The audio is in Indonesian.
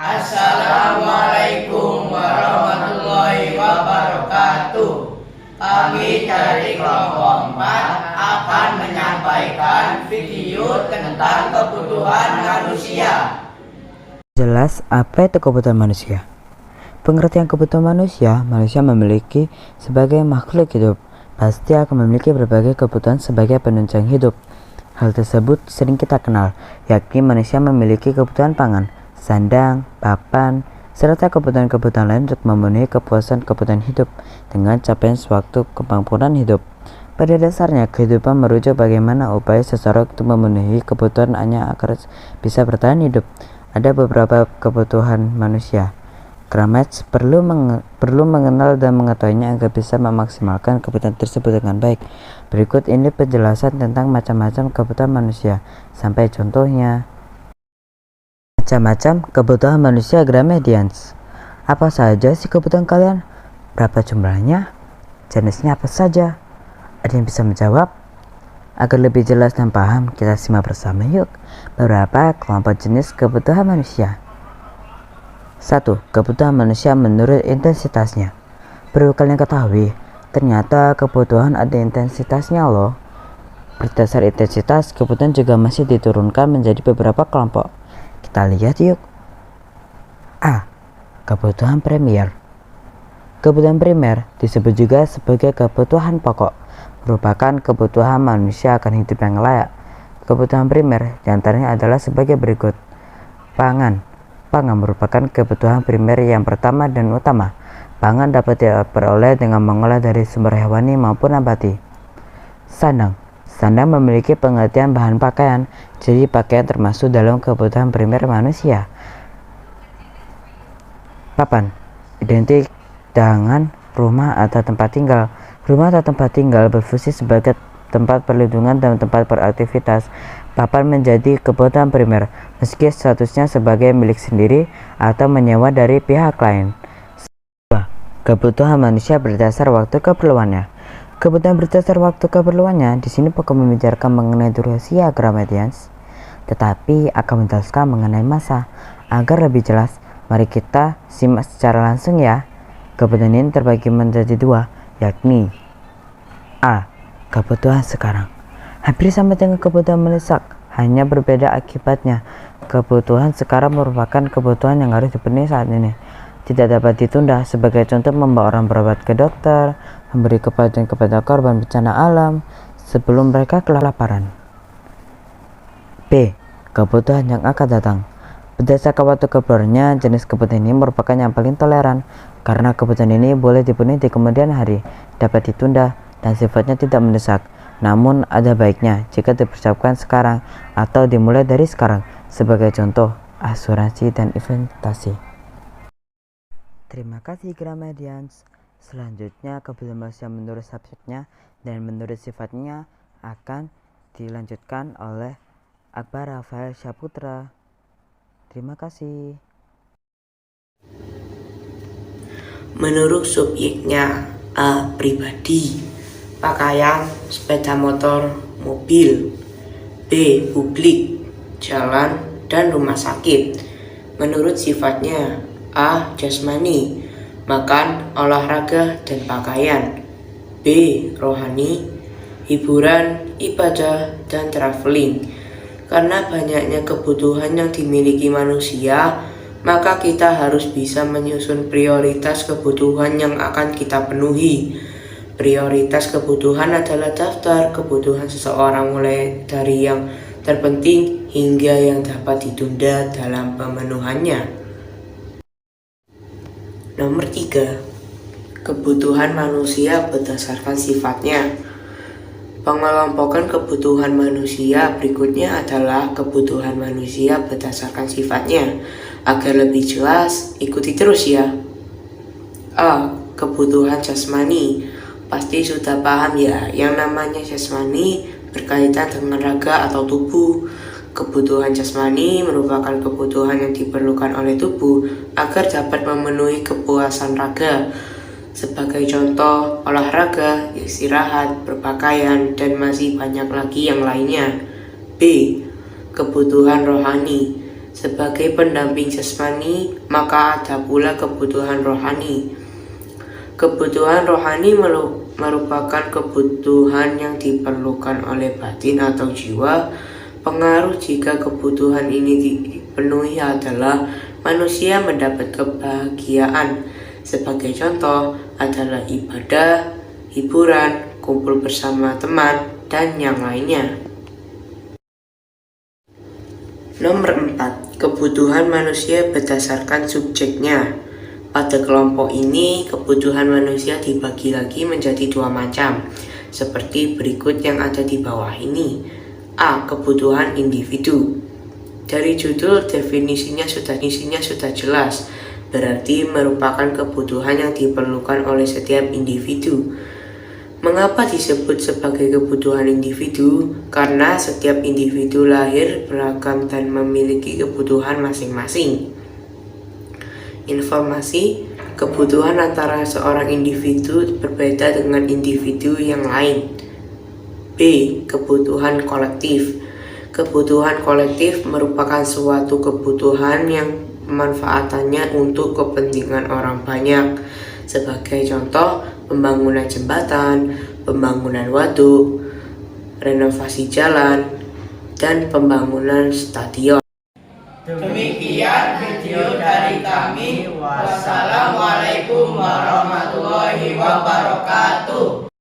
Assalamualaikum warahmatullahi wabarakatuh. Kami dari kelompok 4 akan menyampaikan video tentang kebutuhan manusia. Jelas, apa itu kebutuhan manusia? Pengertian kebutuhan manusia memiliki sebagai makhluk hidup, pasti akan memiliki berbagai kebutuhan sebagai penunjang hidup. Hal tersebut sering kita kenal, yakni manusia memiliki kebutuhan pangan, sandang, papan, serta kebutuhan-kebutuhan lain untuk memenuhi kepuasan kebutuhan hidup dengan capaian sewaktu kemampuan hidup. Pada dasarnya, kehidupan merujuk bagaimana upaya seseorang untuk memenuhi kebutuhan hanya agar bisa bertahan hidup. Ada beberapa kebutuhan manusia. Kramets perlu mengenal dan mengetahuinya agar bisa memaksimalkan kebutuhan tersebut dengan baik. Berikut ini penjelasan tentang macam-macam kebutuhan manusia. Sampai contohnya. Macam-macam kebutuhan manusia Gramedians. Apa saja sih kebutuhan kalian? Berapa jumlahnya? Jenisnya apa saja? Ada yang bisa menjawab? Agar lebih jelas dan paham, kita simak bersama yuk beberapa kelompok jenis kebutuhan manusia. 1. Kebutuhan manusia menurut intensitasnya. Perlu kalian ketahui, ternyata kebutuhan ada intensitasnya loh. Berdasar intensitas, kebutuhan juga masih diturunkan menjadi beberapa kelompok. Kita lihat yuk. A. Kebutuhan primer. Kebutuhan primer disebut juga sebagai kebutuhan pokok, merupakan kebutuhan manusia akan hidup yang layak. Kebutuhan primer diantaranya adalah sebagai berikut. Pangan. Pangan merupakan kebutuhan primer yang pertama dan utama. Pangan dapat diperoleh dengan mengolah dari sumber hewani maupun nabati. Sandang. Sandang memiliki pengertian bahan pakaian, jadi pakaian termasuk dalam kebutuhan primer manusia. Papan. Identik dengan rumah atau tempat tinggal. Rumah atau tempat tinggal berfungsi sebagai tempat perlindungan dan tempat beraktivitas. Papan menjadi kebutuhan primer, meski statusnya sebagai milik sendiri atau menyewa dari pihak lain. Kebutuhan manusia berdasar waktu keperluannya. Kebutuhan berdasar waktu keperluannya di sini bukan membicarakan mengenai durasi ya Gramedians, tetapi akan menjelaskan mengenai masa. Agar lebih jelas, mari kita simak secara langsung ya. Kebutuhan ini terbagi menjadi dua, yakni A. Kebutuhan sekarang. Hampir sama dengan kebutuhan mendesak, hanya berbeda akibatnya. Kebutuhan sekarang merupakan kebutuhan yang harus dipenuhi saat ini, tidak dapat ditunda. Sebagai contoh, membawa orang berobat ke dokter, memberi kepastian kepada korban bencana alam sebelum mereka kelaparan. B. Kebutuhan yang akan datang. Berdasarkan waktu keperluannya, jenis kebutuhan ini merupakan yang paling toleran, karena kebutuhan ini boleh dipenuhi di kemudian hari, dapat ditunda, dan sifatnya tidak mendesak. Namun ada baiknya jika dipersiapkan sekarang atau dimulai dari sekarang. Sebagai contoh, asuransi dan investasi. Terima kasih Gramedians. Selanjutnya, kebutuhan manusia menurut subsetnya dan menurut sifatnya akan dilanjutkan oleh Akbar Rafael Syaputra. Terima kasih. Menurut subjeknya, A. Pribadi, pakaian, sepeda motor, mobil. B. Publik, jalan, dan rumah sakit. Menurut sifatnya, A. Jasmani, makan, olahraga, dan pakaian. B. Rohani, hiburan, ibadah, dan traveling. Karena banyaknya kebutuhan yang dimiliki manusia, maka kita harus bisa menyusun prioritas kebutuhan yang akan kita penuhi. Prioritas kebutuhan adalah daftar kebutuhan seseorang, mulai dari yang terpenting hingga yang dapat ditunda dalam pemenuhannya. Nomor 3. Kebutuhan manusia berdasarkan sifatnya. Pengelompokan kebutuhan manusia berikutnya adalah kebutuhan manusia berdasarkan sifatnya. Agar lebih jelas, ikuti terus ya. A. Kebutuhan jasmani. Pasti sudah paham ya, yang namanya jasmani berkaitan dengan raga atau tubuh. Kebutuhan jasmani merupakan kebutuhan yang diperlukan oleh tubuh agar dapat memenuhi kepuasan raga. Sebagai contoh, olahraga, istirahat, berpakaian, dan masih banyak lagi yang lainnya. B. Kebutuhan rohani. Sebagai pendamping jasmani, maka ada pula kebutuhan rohani. Kebutuhan rohani merupakan kebutuhan yang diperlukan oleh batin atau jiwa. Pengaruh jika kebutuhan ini dipenuhi adalah manusia mendapat kebahagiaan. Sebagai contoh adalah ibadah, hiburan, kumpul bersama teman, dan yang lainnya. Nomor 4. Kebutuhan manusia berdasarkan subjeknya. Pada kelompok ini, kebutuhan manusia dibagi lagi menjadi dua macam, seperti berikut yang ada di bawah ini. A. Kebutuhan individu. Dari judul definisinya sudah jelas, berarti merupakan kebutuhan yang diperlukan oleh setiap individu. Mengapa disebut sebagai kebutuhan individu? Karena setiap individu lahir beragam dan memiliki kebutuhan masing-masing. Informasi, kebutuhan antara seorang individu berbeda dengan individu yang lain. B. Kebutuhan kolektif. Kebutuhan kolektif merupakan suatu kebutuhan yang pemanfaatannya untuk kepentingan orang banyak. Sebagai contoh, pembangunan jembatan, pembangunan waduk, renovasi jalan, dan pembangunan stadion. Demikian video dari kami. Wassalamualaikum warahmatullahi wabarakatuh.